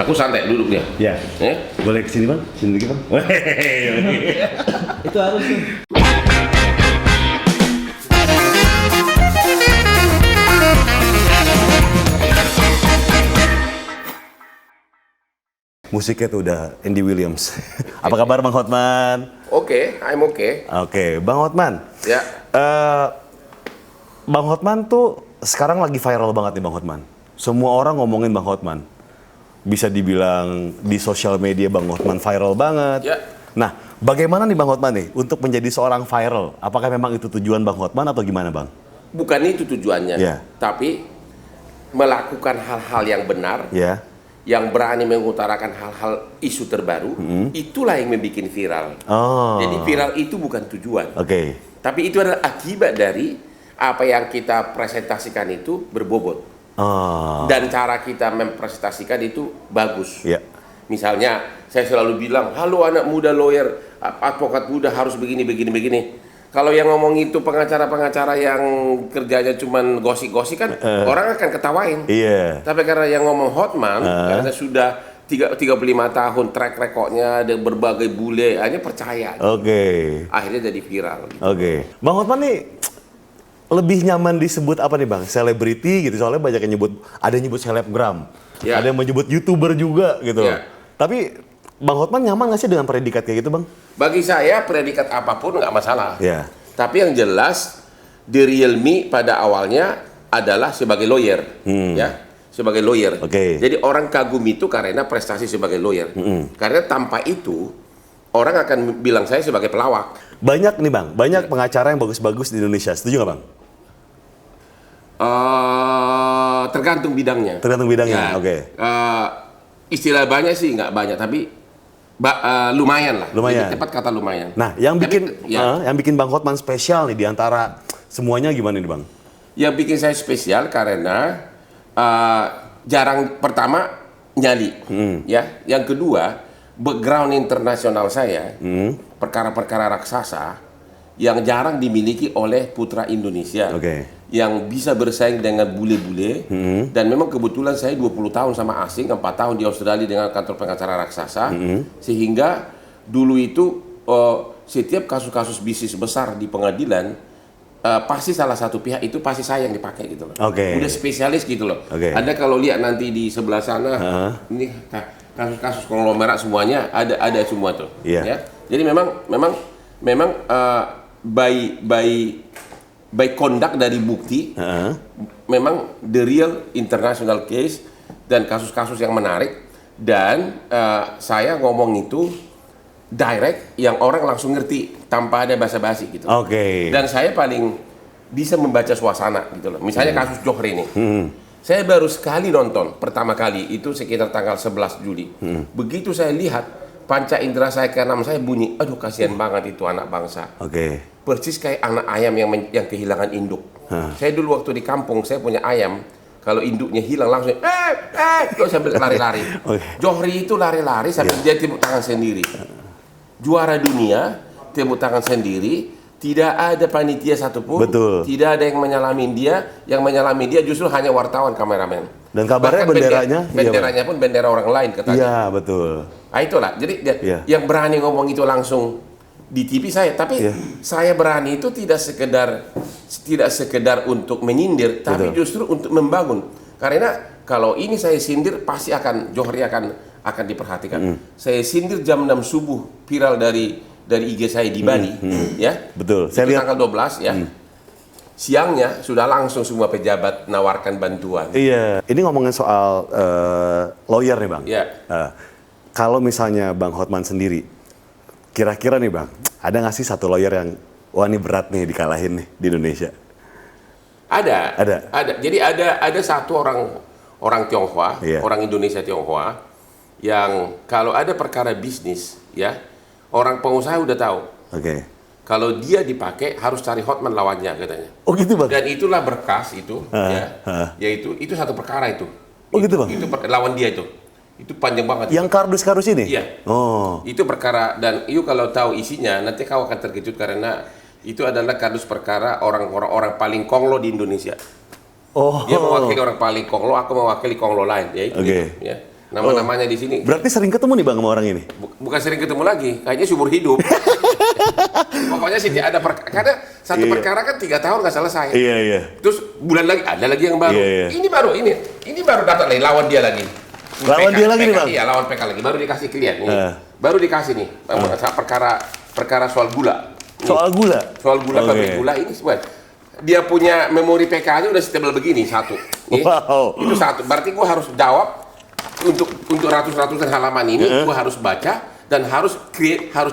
Aku santai duduk dia. Ya. Boleh kesini bang? Sini dikit bang. Itu harus tuh. Musiknya tuh udah Andy Williams. Apa kabar Bang Hotman? Oke, I'm okay. Oke, Bang Hotman. Ya. Bang Hotman tuh sekarang lagi viral banget nih Bang Hotman. Semua orang ngomongin Bang Hotman. Bisa dibilang di sosial media Bang Hotman viral banget. Ya. Nah, bagaimana nih Bang Hotman nih untuk menjadi seorang viral? Apakah memang itu tujuan Bang Hotman atau gimana Bang? Bukan itu tujuannya, Ya. tapi melakukan hal-hal yang benar, Ya. yang berani mengutarakan hal-hal isu terbaru, itulah yang membuat viral. Oh. Jadi viral itu bukan tujuan, Oke. tapi itu adalah akibat dari apa yang kita presentasikan itu berbobot. Oh. Dan cara kita mempresentasikan itu bagus. Ya. Misalnya, saya selalu bilang, halo anak muda lawyer, advokat muda harus begini, begini, begini. Kalau yang ngomong itu pengacara-pengacara yang kerjanya cuman gosip-gosip kan, orang akan ketawain. Iya. Tapi karena yang ngomong Hotman, karena sudah 35 tahun track recordnya, ada berbagai bule, hanya percaya. Oke. Akhirnya jadi viral. Gitu. Oke. Bang Hotman nih lebih nyaman disebut apa nih Bang? Selebriti gitu, soalnya banyak yang nyebut, ada yang nyebut selebgram, Ya. ada yang menyebut YouTuber juga gitu. Ya. Tapi Bang Hotman nyaman nggak sih dengan predikat kayak gitu Bang? Bagi saya predikat apapun nggak masalah. Ya. Tapi yang jelas the real me pada awalnya adalah sebagai lawyer, ya, sebagai lawyer. Oke. Jadi orang kagum itu karena prestasi sebagai lawyer. Karena tanpa itu orang akan bilang saya sebagai pelawak. Banyak nih Bang, banyak pengacara yang bagus-bagus di Indonesia. Setuju nggak Bang? Tergantung bidangnya. Tergantung bidangnya, Ya. oke. Istilah banyak sih nggak banyak, tapi lumayan lah. Lumayan. Lebih tepat kata lumayan. Nah, yang Tapi, bikin ya. yang bikin Bang Hotman spesial nih di antara semuanya gimana nih Bang? Yang bikin saya spesial karena jarang, pertama nyali, ya. Yang kedua, background internasional saya, perkara-perkara raksasa yang jarang dimiliki oleh putra Indonesia. Oke. Yang bisa bersaing dengan bule-bule, dan memang kebetulan saya 20 tahun sama asing, 4 tahun di Australia dengan kantor pengacara raksasa, sehingga dulu itu setiap kasus-kasus bisnis besar di pengadilan, pasti salah satu pihak itu pasti saya yang dipakai gitu loh. Oke. Udah spesialis gitu loh. Oke. Anda kalau lihat nanti di sebelah sana, ini kasus-kasus konglomerat semuanya ada semua tuh. Iya. Ya. Jadi memang by conduct dari bukti, memang the real international case dan kasus-kasus yang menarik, dan saya ngomong itu direct yang orang langsung ngerti tanpa ada basa-basi gitu. Oke. Dan saya paling bisa membaca suasana gitu loh. Misalnya kasus Johri ini. Saya baru sekali nonton, pertama kali itu sekitar tanggal 11 Juli. Begitu saya lihat panca indera saya ke-6 saya bunyi, aduh kasihan banget itu anak bangsa. Oke. Persis kayak anak ayam yang kehilangan induk. Saya dulu waktu di kampung, saya punya ayam, kalau induknya hilang langsung, terus sambil lari-lari. Johri itu lari-lari sambil dia tepuk tangan sendiri. Juara dunia, tepuk tangan sendiri, tidak ada panitia satupun, Betul. tidak ada yang menyalamin dia, yang menyalamin dia justru hanya wartawan, kameramen. Dan kabarnya Bahkan benderanya, benderanya pun bendera orang lain katanya. Iya, betul. Nah itulah, jadi Iya. yang berani ngomong itu langsung di TV saya, tapi saya berani itu tidak sekedar untuk menyindir, tapi justru untuk membangun. Karena kalau ini saya sindir pasti Johri akan diperhatikan. Saya sindir jam 6 subuh viral dari IG saya di Bali, ya. Betul. Itu Saya lihat tanggal 12 ya. Siangnya sudah langsung semua pejabat nawarkan bantuan. Iya, ini ngomongin soal lawyer nih Bang. Ya. Kalau misalnya Bang Hotman sendiri, kira-kira nih Bang, ada nggak sih satu lawyer yang, wah ini berat nih dikalahin nih di Indonesia? Ada. Jadi ada satu orang Tionghoa, orang Indonesia Tionghoa, yang kalau ada perkara bisnis, ya, orang pengusaha udah tahu. Oke. Kalau dia dipakai harus cari Hotman lawannya katanya. Oh gitu Bang? Dan itulah berkas itu, yaitu satu perkara itu. Oh gitu Bang? Itu lawan dia itu. Itu panjang banget. Yang kardus-kardus ini? Iya. Oh. Itu perkara, dan you kalau tahu isinya nanti kau akan terkejut karena itu adalah kardus perkara orang paling konglo di Indonesia. Oh. Dia mewakili orang paling konglo, aku mewakili konglo lain, ya itu. Oke. Ya. Nama-namanya di sini. Berarti sering ketemu nih Bang sama orang ini? Bukan sering ketemu lagi, kayaknya seumur hidup. Pokoknya sih ada karena satu perkara kan 3 tahun nggak selesai. Iya. Terus bulan lagi ada lagi yang baru. Iya. Ini baru dapat lagi lawan dia lagi. Lawan dia lagi nih Bang? Iya, lawan PK lagi. Baru dikasih klien nih. Baru dikasih nih. Perkara soal gula. Soal gula? Soal gula, pabrik gula ini sebuah. Dia punya memori PK-nya udah setebal begini satu. Wow. Itu satu. Berarti gua harus jawab untuk ratus-ratusan halaman ini, gua harus baca dan harus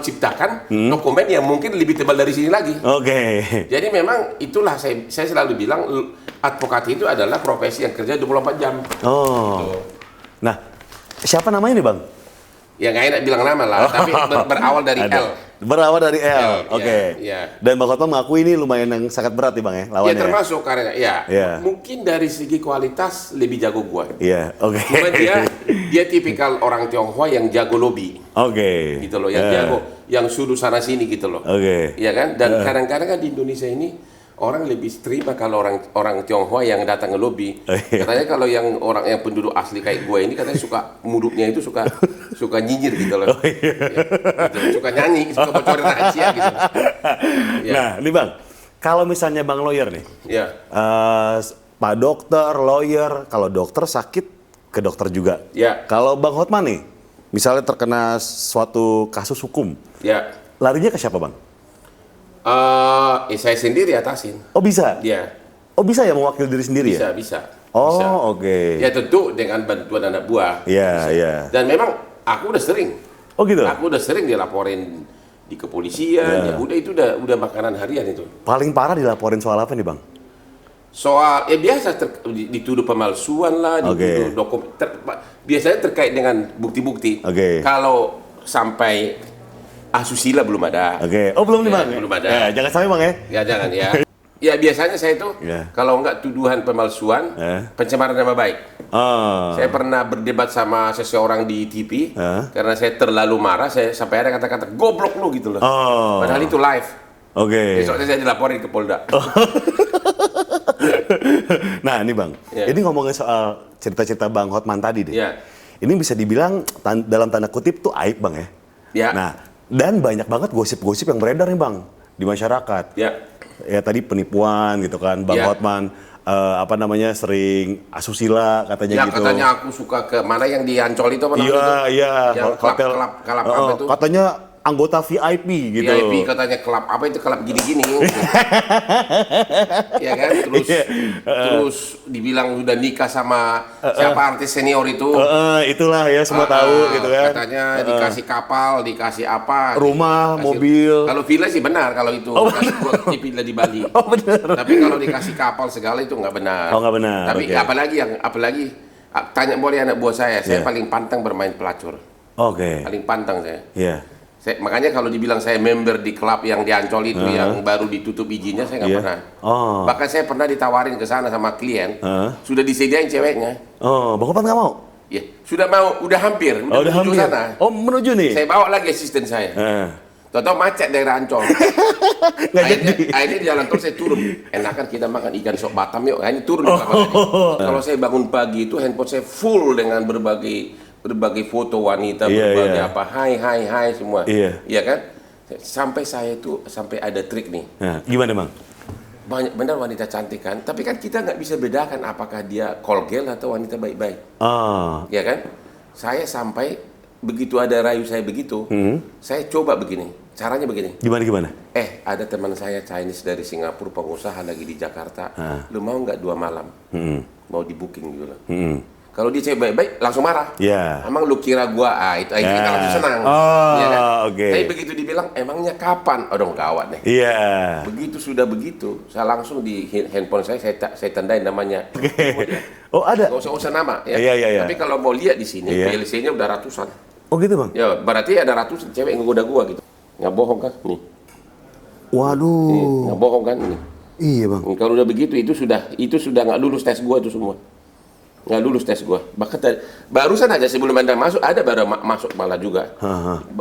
ciptakan dokumen yang mungkin lebih tebal dari sini lagi. Oke. Jadi memang itulah saya selalu bilang advokat itu adalah profesi yang kerja 24 jam. Oh. Nah, siapa namanya nih Bang? Ya nggak enak bilang nama lah, tapi berawal dari L. Berawal dari L, oke. Ya. Dan Bang Hotman mengakui ini lumayan yang sangat berat nih Bang ya, lawannya. Ya termasuk karena Ya. mungkin dari segi kualitas lebih jago gua. Iya, oke. Cuma dia tipikal orang Tionghoa yang jago lobby. Oke. Gitu loh, yang jago, yang suruh sana sini gitu loh. Oke. Iya kan? Dan kadang-kadang kan di Indonesia ini orang lebih terima kalau orang Tionghoa yang datang ke lobby. Katanya kalau yang orang yang penduduk asli kayak gue ini katanya suka mulutnya itu suka nyinyir gitu loh. Gitu. Suka nyanyi, suka bocorin rahasia gitu. Ya. Nah, nih Bang, kalau misalnya Bang lawyer nih, Ya. Pak dokter, lawyer, kalau dokter sakit ke dokter juga. Ya. Kalau Bang Hotman nih, misalnya terkena suatu kasus hukum, Ya. larinya ke siapa Bang? Saya sendiri atasin. Oh bisa? Dia. Oh bisa ya mewakili diri sendiri ya? Bisa. Oh oke. Ya tentu dengan bantuan anak buah. Iya. Dan memang aku udah sering. Oh gitu? Aku udah sering dilaporin di kepolisian. Ya udah itu udah makanan harian itu. Paling parah dilaporin soal apa nih Bang? Soal biasa dituduh pemalsuan lah, dituduh dokumen. Biasanya terkait dengan bukti-bukti. Oke. Kalau sampai asusila belum ada. Oke. Oh belum nih Bang? Belum ada. Ya, jangan sampai Bang ya? Ya jangan ya. Ya biasanya saya itu kalau enggak tuduhan pemalsuan, pencemaran nama baik. Saya pernah berdebat sama seseorang di TV karena saya terlalu marah, saya sampai ada kata-kata goblok lu gitu loh. Padahal itu live. Oke. Besoknya saya dilaporin ke Polda. Nah ini Bang, ini ngomongin soal cerita-cerita Bang Hotman tadi deh. Ini bisa dibilang dalam tanda kutip tuh aib Bang ya. Nah, dan banyak banget gosip-gosip yang beredar nih Bang di masyarakat. Ya tadi penipuan gitu kan, Bang Hotman sering asusila katanya gitu. Ya katanya aku suka ke mana yang di Ancol itu apa namanya? Iya. Yang hotel kelab apa itu? Katanya anggota VIP gitu. VIP katanya klub apa itu klub gini-gini. Ya kan? Terus dibilang udah nikah sama siapa artis senior itu. Itulah ya semua tahu gitu kan. Katanya dikasih kapal, dikasih apa? Rumah, mobil. Kalau villa sih benar kalau itu. Buat villa di Bali. Oh benar. Tapi kalau dikasih kapal segala itu nggak benar. Oh nggak benar. Tapi apalagi tanya boleh anak buah saya paling pantang bermain pelacur. Oke. Paling pantang saya. Iya. Makanya kalau dibilang saya member di klub yang di Ancol itu yang baru ditutup izinnya, saya nggak pernah. Bahkan saya pernah ditawarin ke sana sama klien, sudah disediain ceweknya. Bang Hotman nggak mau? Ya, sudah mau, udah hampir, udah menuju sana. Oh, menuju nih? Saya bawa lagi asisten saya. Tahu-tahu macet daerah Ancol. Akhirnya di jalan tol saya turun. Enakan kita makan ikan sop Batam yuk. Akhirnya turun. Kalau saya bangun pagi itu handphone saya full dengan berbagai foto wanita, berbagai apa, hai semua, iya kan? Sampai ada trik nih. Gimana Bang? Banyak benar wanita cantik kan, tapi kan kita nggak bisa bedakan apakah dia call girl atau wanita baik-baik, ya kan? Saya sampai begitu ada rayu saya begitu, saya coba begini, caranya begini. Gimana? Ada teman saya Chinese dari Singapura, pengusaha lagi di Jakarta, lu mau nggak 2 malam? Mau di booking gitu loh. Kalau dia cewek baik-baik langsung marah. Emang lu kira gua itu kita langsung senang. Ya kan? Tapi begitu dibilang emangnya kapan? Dong gawat nih. Begitu sudah begitu, saya langsung di handphone saya tandain namanya. Oh ada. Gak usah nama ya. Iya. Tapi kalau mau lihat di sini PLC-nya udah ratusan. Oh gitu Bang? Ya berarti ada ratusan cewek yang ngegoda gua gitu. Nggak bohong kan? Nih. Waduh. Nggak bohong kan ini. Iya Bang. Kalau udah begitu itu sudah nggak lulus tes gua itu semua. Nggak lulus tes gua. Bahkan barusan aja sebelum Anda masuk ada baru masuk malah juga.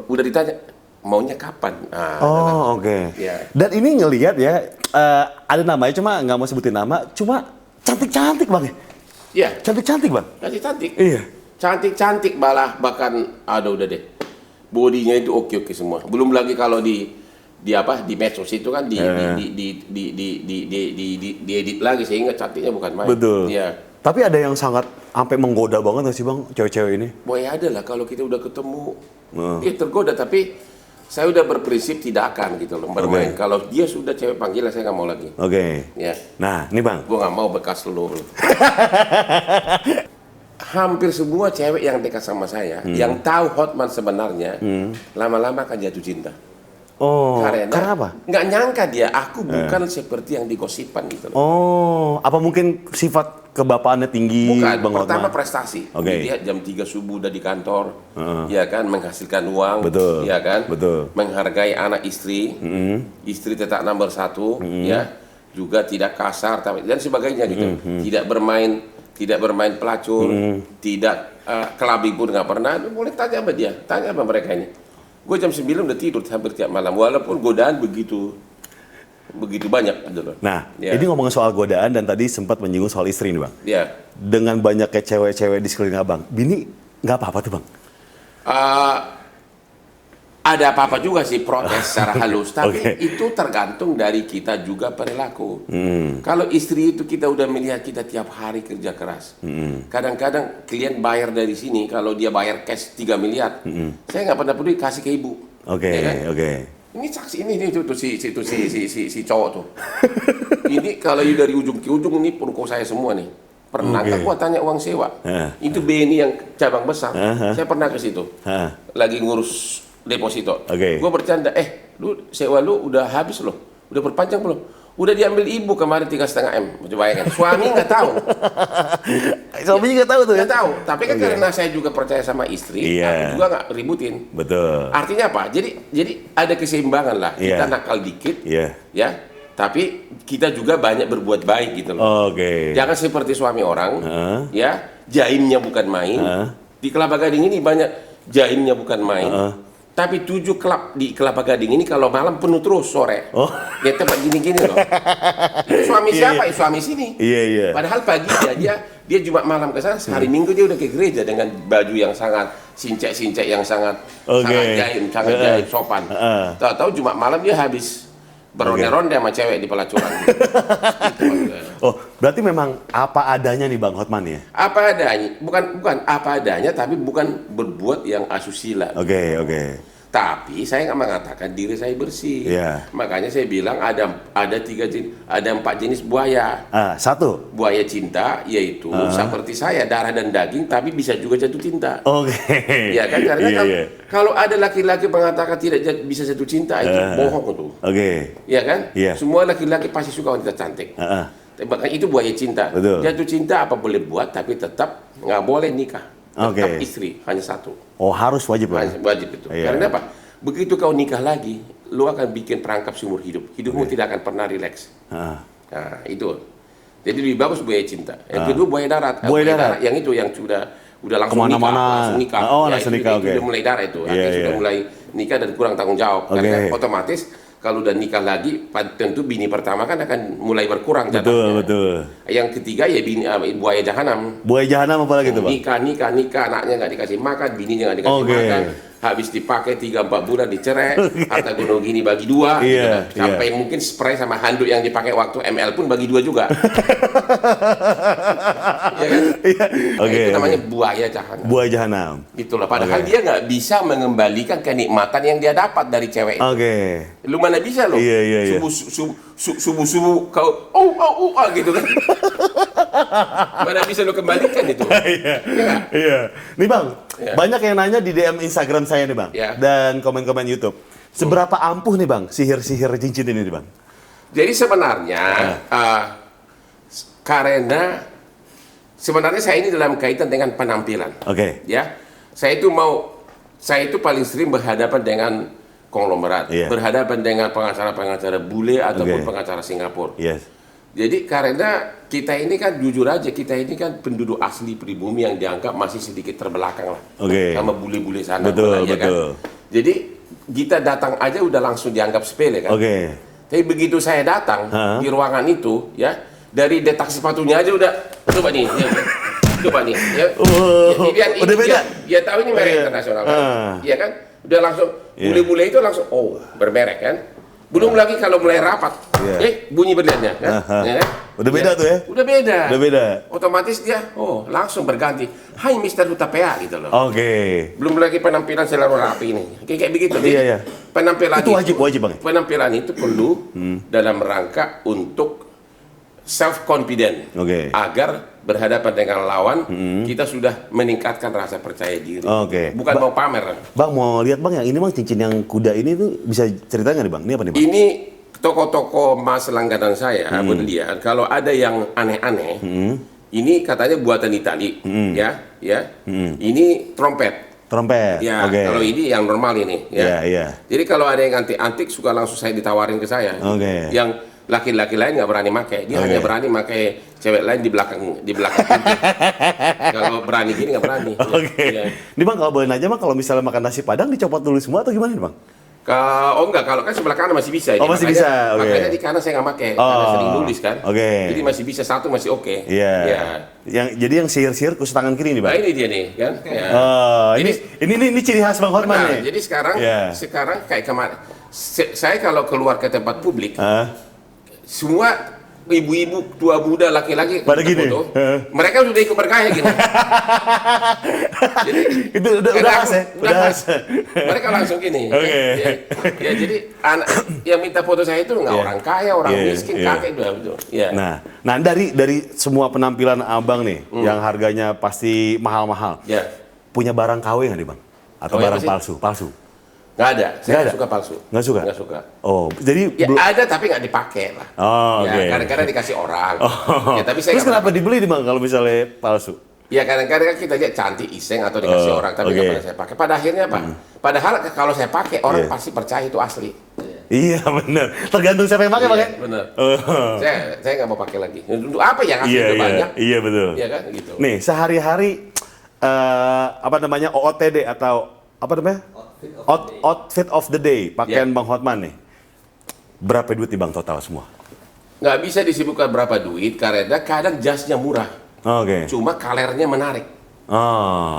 Udah ditanya maunya kapan. Oke. Dan ini ngelihat ya ada namanya cuma nggak mau sebutin nama, cuma cantik-cantik Bang ya. Iya. Cantik-cantik Bang. Cantik. Iya. cantik malah, bahkan udah deh. Bodinya itu oke semua. Belum lagi kalau di medsos itu kan di edit lagi sehingga cantiknya bukan main. Betul. Ya. Tapi ada yang sangat sampai menggoda banget nggak sih Bang, cewek-cewek ini? Boy ada lah kalau kita udah ketemu, dia tergoda, tapi saya udah berprinsip tidak akan gitu loh bermain. Kalau dia sudah cewek panggilan, saya nggak mau lagi. Ya. Nah, nih Bang. Gue nggak mau bekas lo. Hampir semua cewek yang dekat sama saya, yang tahu Hotman sebenarnya, lama-lama akan jatuh cinta. Oh, karena apa? Nggak nyangka dia, aku bukan seperti yang digosipkan gitu loh. Oh, apa mungkin sifat kebapaannya tinggi? Bukan, Bang pertama Hotman? prestasi. Dia jam 3 subuh udah di kantor, ya kan, menghasilkan uang, betul, ya kan, betul. Menghargai anak istri, istri tetap nomor 1, ya, juga tidak kasar, dan sebagainya gitu. Tidak bermain pelacur, tidak kelabing pun nggak pernah. Boleh tanya sama dia, tanya sama mereka ini. Gue jam 9 udah tidur hampir tiap malam, walaupun godaan begitu banyak gitu loh. Nah, ini ngomongin soal godaan dan tadi sempat menyinggung soal istri nih Bang. Ya. Dengan banyaknya cewek-cewek di sekeliling Abang, bini nggak apa-apa tuh Bang? Ada apa-apa juga sih protes secara halus, tapi itu tergantung dari kita juga perilaku. Kalau istri itu kita udah melihat kita tiap hari kerja keras. Kadang-kadang klien bayar dari sini, kalau dia bayar cash 3 miliar, saya nggak pernah peduli kasih ke ibu. Ya kan? Ini saksi ini tuh si cowok tuh. Ini kalau dari ujung ke ujung ini perukau saya semua nih. Pernah nggak gua tanya uang sewa? Itu BNI yang cabang besar. Saya pernah ke situ. Lagi ngurus deposito. Gue bercanda, lu sewa lu udah habis loh, udah perpanjang belum? Udah diambil ibu kemarin 3,5 M. Bayangkan, suami nggak tahu. Suami nggak tahu tuh ya? Nggak tahu, tapi kan karena saya juga percaya sama istri, aku juga nggak ributin. Betul. Artinya apa? Jadi ada keseimbangan lah. Kita nakal dikit, ya. Tapi kita juga banyak berbuat baik gitu loh. Jangan seperti suami orang, ya, jaimnya bukan main. Di Kelapa Gading ini banyak jaimnya bukan main. Tapi 7 klub di Kelapa Gading ini kalau malam penuh terus sore. Ya tempat gini-gini loh. Suami siapa? Suami sini. Padahal pagi dia Jumat malam ke sana, hari Minggu dia udah ke gereja dengan baju yang sangat sincek-sincek, yang sangat jaim, sopan. Tahu-tahu Jumat malam dia habis beronde-ronde sama cewek di pelacuran. Berarti memang apa adanya nih Bang Hotman ya? Apa adanya, bukan apa adanya, tapi bukan berbuat yang asusila. Tapi saya nggak mengatakan diri saya bersih. Makanya saya bilang ada 4 jenis buaya. Satu, buaya cinta, yaitu seperti saya, darah dan daging, tapi bisa juga jatuh cinta. Ya kan, karena kalau ada laki-laki mengatakan tidak bisa jatuh cinta, itu bohong tuh. Ya kan? Semua laki-laki pasti suka wanita cantik. Bahkan itu buaya cinta. Jatuh cinta apa boleh buat, tapi tetap nggak boleh nikah. Tetap istri hanya satu. Harus wajib lah. Wajib itu. Karena apa? Begitu kau nikah lagi, lu akan bikin perangkap seumur hidup. Hidupmu tidak akan pernah rileks. Nah, itu. Jadi lebih bagus buaya cinta. Yang kedua buaya darat. Buaya darat yang itu yang sudah langsung nikah. Langsung nikah. Itu udah mulai darat itu. Sudah mulai nikah dan kurang tanggung jawab. Karena otomatis kalau udah nikah lagi, tentu bini pertama kan akan mulai berkurang jatahnya. Betul. Yang ketiga ya buaya jahanam. Buaya jahanam apa lagi tuh Bang? Nikah, anaknya nggak dikasih makan, bininya nggak dikasih makan. Habis dipakai 3-4 bulan dicerai, harta gunung gini bagi 2, sampai mungkin spray sama handuk yang dipakai waktu ML pun bagi 2 juga. Ya kan? Itu namanya buaya jahanam. Buaya jahanam. Itulah. Padahal dia nggak bisa mengembalikan kenikmatan yang dia dapat dari cewek itu. Lu mana bisa lo? Subuh kau gitu kan? Mana bisa lo kembalikan itu? Nih Bang, banyak yang nanya di DM Instagram saya nih Bang, dan komen-komen YouTube. Seberapa ampuh nih Bang sihir-sihir cincin ini nih Bang? Jadi sebenarnya karena sebenarnya saya ini dalam kaitan dengan penampilan. Ya, saya itu paling sering berhadapan dengan konglomerat, berhadapan dengan pengacara-pengacara bule ataupun pengacara Singapura. Jadi karena kita ini kan jujur aja, kita ini kan penduduk asli pribumi yang dianggap masih sedikit terbelakang lah sama bule-bule sana. Betul. Kan? Jadi kita datang aja udah langsung dianggap sepele kan. Tapi begitu saya datang di ruangan itu, ya dari detak sepatunya aja udah coba nih. Coba nih, ya. Udah beda. Dia tahu ini merek internasional kan? Iya kan? Udah langsung bule-bule itu langsung bermerek kan? Belum lagi kalau mulai rapat, bunyi berliannya kan? Ya kan? Udah beda tuh ya? Udah beda. Udah beda. Otomatis dia, langsung berganti. Hai Mr. Hutapea gitu loh. Oke. Belum lagi penampilan selalu rapi ini. Kayak begitu. Iya. Penampilan itu wajib Bang. Penampilan itu perlu dalam rangka untuk self confident. Agar berhadapan dengan lawan, kita sudah meningkatkan rasa percaya diri. Bukan mau pamer. Bang, mau lihat Bang, yang ini Bang, cincin yang kuda ini tuh bisa ceritain nggak nih Bang? Ini apa nih Bang? Ini toko-toko emas langganan saya, berlian. Kalau ada yang aneh-aneh, ini katanya buatan Itali, ya. Ini trompet. Ya, kalau ini yang normal ini. Ya. Jadi kalau ada yang antik-antik, suka langsung saya ditawarin ke saya. Yang laki-laki lain nggak berani pakai, dia hanya berani pakai cewek lain di belakang pintu. Kalau berani gini nggak berani. Ini Bang, kalau boleh nanya Bang, kalau misalnya makan nasi Padang dicopot dulu semua atau gimana nih Bang? Enggak, kalau kan sebelah kanan masih bisa. Masih bisa. Makanya di kanan saya nggak pakai, karena sering nulis kan. Jadi masih bisa, satu masih oke. Iya. Jadi yang sihir-sihir khusus tangan kiri nih Bang. Nah ini dia nih kan. Ini ciri khas Bang Hotman nih. Jadi sekarang kayak kemarin, saya kalau keluar ke tempat publik, semua ibu-ibu, tua muda, laki-laki pada gini, foto, mereka sudah ikut bergaya gini. Jadi itu udah khas ya? Mereka langsung gini. Ya, jadi anak yang minta foto saya itu nggak orang kaya, orang miskin, kakek itu. Nah dari semua penampilan Abang nih, yang harganya pasti mahal-mahal, punya barang KW nggak nih Bang? Atau barang palsu? Nggak ada, saya nggak suka palsu. Nggak suka? Nggak suka. Jadi ada tapi nggak dipakai lah. Kadang-kadang dikasih orang. Tapi saya terus kenapa dibeli nih Bang kalau misalnya palsu? Ya kadang-kadang kita lihat cantik, iseng atau dikasih orang, tapi nggak pernah saya pakai. Pada akhirnya apa? Padahal kalau saya pakai, orang pasti percaya itu asli. Iya benar. Tergantung siapa yang pakai Bang ya? Benar. Saya nggak mau pakai lagi. Untuk apa yang asli itu banyak? Iya betul. Iya kan gitu. Nih sehari-hari OOTD atau apa namanya? Outfit of the day, pakaian Bang Hotman nih. Berapa duit nih Bang total semua? Nggak bisa disebutkan berapa duit, karena kadang jasnya murah. Cuma kalernya menarik.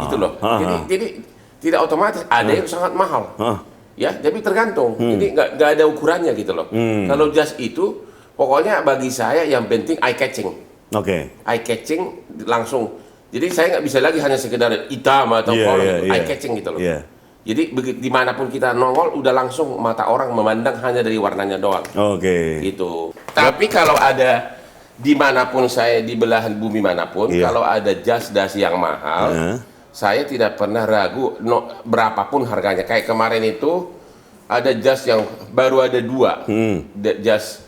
Gitu loh. Jadi tidak otomatis, ada yang sangat mahal. Ya, tapi tergantung. Jadi nggak ada ukurannya gitu loh. Kalau jas itu, pokoknya bagi saya yang penting eye catching. Eye catching langsung. Jadi saya nggak bisa lagi hanya sekedar hitam atau eye catching gitu loh. Jadi dimanapun kita nongol, udah langsung mata orang memandang hanya dari warnanya doang. Gitu. Tapi kalau ada dimanapun saya, di belahan bumi manapun, kalau ada jas yang mahal, saya tidak pernah ragu berapapun harganya. Kayak kemarin itu ada jas yang baru ada 2, jas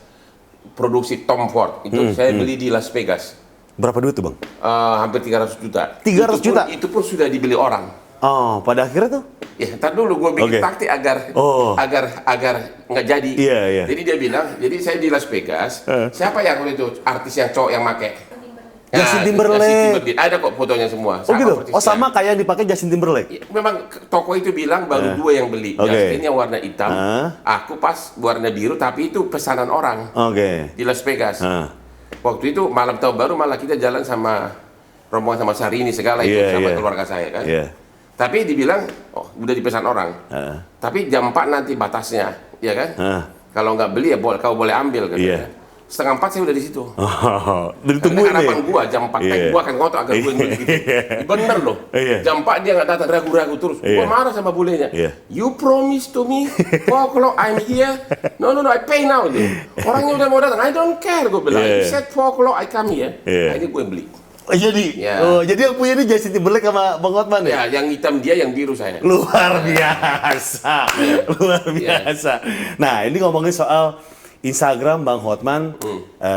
produksi Tom Ford. Itu saya beli di Las Vegas. Berapa duit tuh Bang? Hampir 300 juta. 300 juta? Itu pun sudah dibeli orang. Pada akhirnya tuh? Ya, ntar dulu gue bikin taktik agar nggak jadi. Jadi dia bilang, jadi saya di Las Vegas, siapa yang waktu itu artis yang cowok yang make? Justin Timberlake. Ada kok fotonya semua. Sama kayak yang dipakai Justin Timberlake. Memang toko itu bilang baru 2 yang beli. Justin yang warna hitam, aku pas warna biru, tapi itu pesanan orang di Las Vegas. Waktu itu malam tahun baru malah kita jalan sama rombongan sama Syahrini segala itu sama keluarga saya kan. Tapi dibilang, udah dipesan orang. Tapi jam 4 nanti batasnya, ya kan? Kalau nggak beli ya kau boleh ambil kan. 3:30 saya udah di situ. Ditungguin nih. Harapan gua jam 4 gua akan ngotot agar gua gitu. Bener loh. Jam 4 dia nggak datang, ragu-ragu terus. Gua marah sama bulenya. You promise to me 4 o'clock I'm here. No, I pay now. Orangnya udah mau datang. I don't care, gua bilang. You said 4 o'clock I come here. Nah, ini gue beli. Jadi yang punya ini Justin Timberlake sama Bang Hotman ya? Yang hitam dia, yang biru saya. Luar biasa. Nah, ini ngomongin soal Instagram Bang Hotman,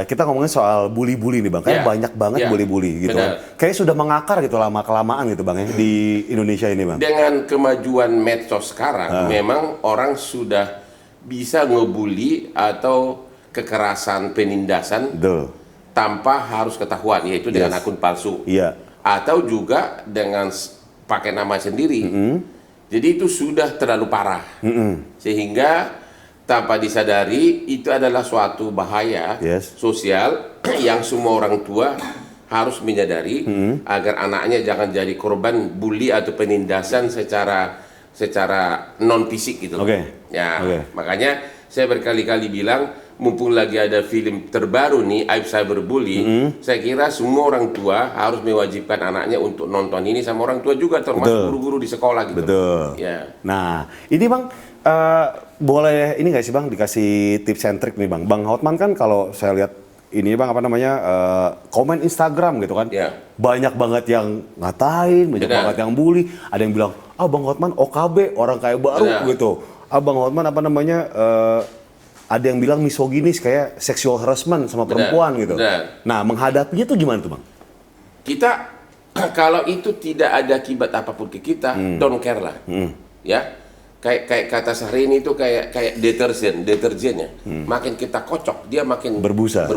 kita ngomongin soal bully-bully nih Bang. Kayak banyak banget bully-bully gitu. Kayak sudah mengakar gitu lama-kelamaan gitu Bang ya di Indonesia ini Bang. Dengan kemajuan medsos sekarang, memang orang sudah bisa ngebully atau kekerasan penindasan tanpa harus ketahuan, yaitu dengan akun palsu, atau juga dengan pakai nama sendiri. Jadi itu sudah terlalu parah, sehingga tanpa disadari itu adalah suatu bahaya sosial yang semua orang tua harus menyadari agar anaknya jangan jadi korban bully atau penindasan secara non fisik gitu. Ya, makanya saya berkali-kali bilang, mumpung lagi ada film terbaru nih, Aib Cyberbully, saya kira semua orang tua harus mewajibkan anaknya untuk nonton ini, sama orang tua juga, termasuk guru-guru di sekolah gitu. Betul. Ya. Nah, ini Bang, boleh ini nggak sih Bang dikasih tips and trick nih Bang? Bang Hotman kan kalau saya lihat ini Bang, komen Instagram gitu kan, banyak banget yang ngatain, banyak banget yang bully, ada yang bilang, Bang Hotman OKB, orang kayak baru gitu. Bang Hotman ada yang bilang misoginis, kayak sexual harassment sama perempuan gitu. Nah, menghadapinya tuh gimana tuh Bang? Kita kalau itu tidak ada akibat apapun ke kita, don't care lah. Ya, kayak kata Syahrini itu kayak deterjennya. Makin kita kocok, dia makin berbusa.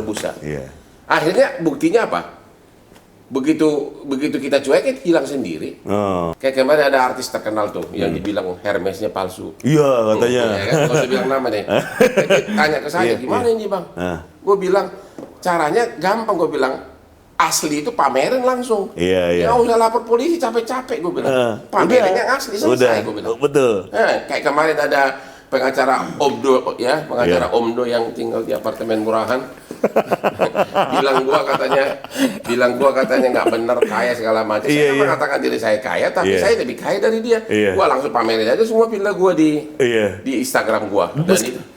Akhirnya buktinya apa? Begitu kita cuekin, hilang sendiri. Kayak kemarin ada artis terkenal tuh yang dibilang Hermesnya palsu. Iya, katanya. Ya kan? Gak usah bilang nama deh. Tanya ke saya, gimana ini Bang? Gue bilang, caranya gampang. Gue bilang, asli itu pamerin langsung. Nggak usah lapor polisi capek-capek, gue bilang. Pamerin yang asli, selesai, gue bilang. Betul. Kayak kemarin ada pengacara Omdo, ya, pengacara Omdo yang tinggal di apartemen murahan. bilang gua katanya nggak benar, kaya segala macam. Saya mengatakan diri saya kaya, tapi saya lebih kaya dari dia. Gua langsung pamerin aja semua villa gua di Instagram gua.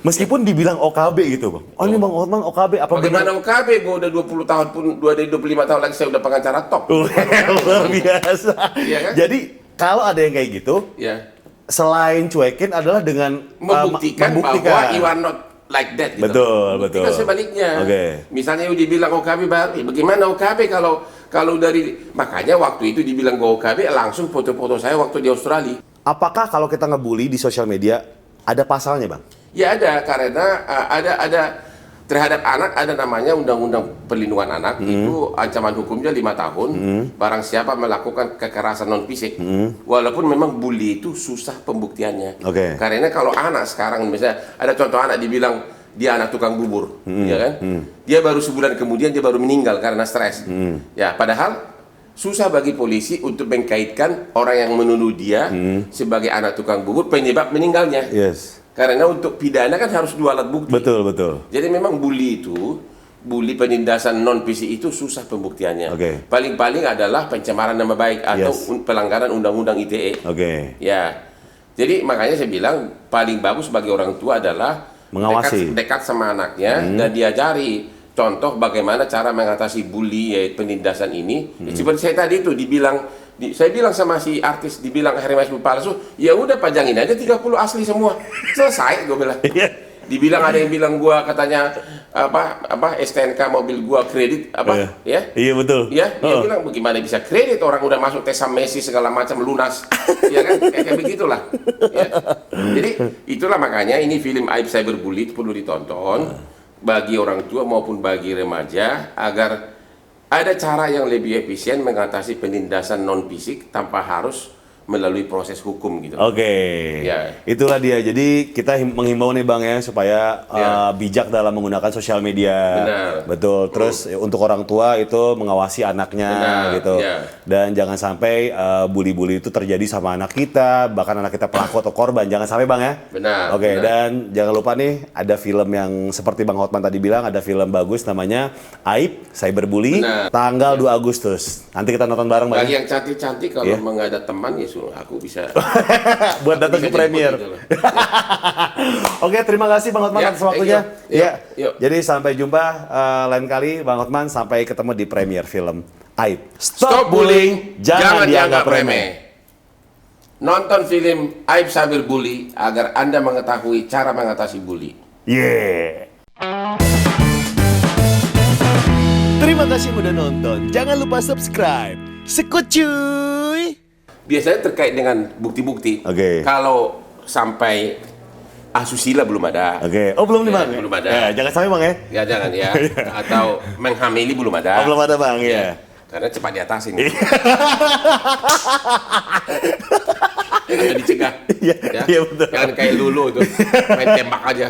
Meskipun dibilang OKB gitu Bang. Ini Bang Hotman OKB apa? Bagaimana OKB? Gua udah 20 tahun pun, 25 tahun lagi saya udah pengacara top. Luar biasa. Kan? Jadi kalau ada yang kayak gitu, selain cuekin adalah dengan membuktikan bahwa you are not like that gitu. Betul. Sebaliknya. Misalnya dibilang OKB baru, bagaimana OKB kalau dari, makanya waktu itu dibilang OKB, langsung foto-foto saya waktu di Australia. Apakah kalau kita ngebully di sosial media ada pasalnya Bang? Ya ada, karena ada terhadap anak ada namanya Undang-Undang Perlindungan Anak, itu ancaman hukumnya 5 tahun, barang siapa melakukan kekerasan non fisik, walaupun memang bully itu susah pembuktiannya. Karena kalau anak sekarang, misalnya ada contoh anak dibilang dia anak tukang bubur, ya kan? Dia baru sebulan kemudian dia baru meninggal karena stres. Ya, padahal susah bagi polisi untuk mengkaitkan orang yang menuduh dia sebagai anak tukang bubur penyebab meninggalnya. Karena untuk pidana kan harus 2 alat bukti. Betul. Jadi memang bully penindasan non fisik itu susah pembuktiannya. Paling-paling adalah pencemaran nama baik atau pelanggaran undang-undang ITE. Ya. Jadi makanya saya bilang paling bagus bagi orang tua adalah mengawasi, dekat sama anaknya dan diajari contoh bagaimana cara mengatasi bully, yaitu penindasan ini. Seperti saya tadi itu saya bilang sama si artis, dibilang Hermes palsu, ya udah pajangin aja 30 asli semua, selesai, gue bilang. Dibilang ada yang bilang gua katanya STNK mobil gua kredit Iya betul. Ya, dia bilang bagaimana bisa kredit, orang udah masuk tes amnesti segala macam lunas. Ya kan, kayak begitulah. Ya. Jadi itulah makanya ini film Aib Cyberbully itu perlu ditonton bagi orang tua maupun bagi remaja, agar ada cara yang lebih efisien mengatasi penindasan non fisik tanpa harus melalui proses hukum gitu. Itulah dia. Jadi kita menghimbau nih Bang ya supaya bijak dalam menggunakan sosial media. Betul. Terus untuk orang tua itu mengawasi anaknya gitu. Dan jangan sampai bully-bully itu terjadi sama anak kita, bahkan anak kita pelaku atau korban. Jangan sampai Bang ya. Dan jangan lupa nih ada film yang seperti Bang Hotman tadi bilang, ada film bagus namanya Aib Cyberbully, tanggal 2 Agustus. Nanti kita nonton bareng Bang. Bagi yang cantik-cantik kalau nggak ada teman ya aku bisa buat datang ke premier. Terima kasih Bang Hotman atas waktunya. Jadi sampai jumpa lain kali Bang Hotman, sampai ketemu di premier film Aib. Stop bullying, jangan dianggap remeh. Nonton film Aib Cyberbully agar Anda mengetahui cara mengatasi bully. Terima kasih udah nonton. Jangan lupa subscribe. Sekut cuy. Biasanya terkait dengan bukti-bukti. Kalau sampai asusila belum ada. Belum nih Bang. Belum ada. Jangan sampai Bang ya. Jangan ya. Atau menghamili belum ada. Belum ada Bang Karena cepat diatasin. Atau dicegah. Betul. Jangan kayak Lulu itu main tembak aja.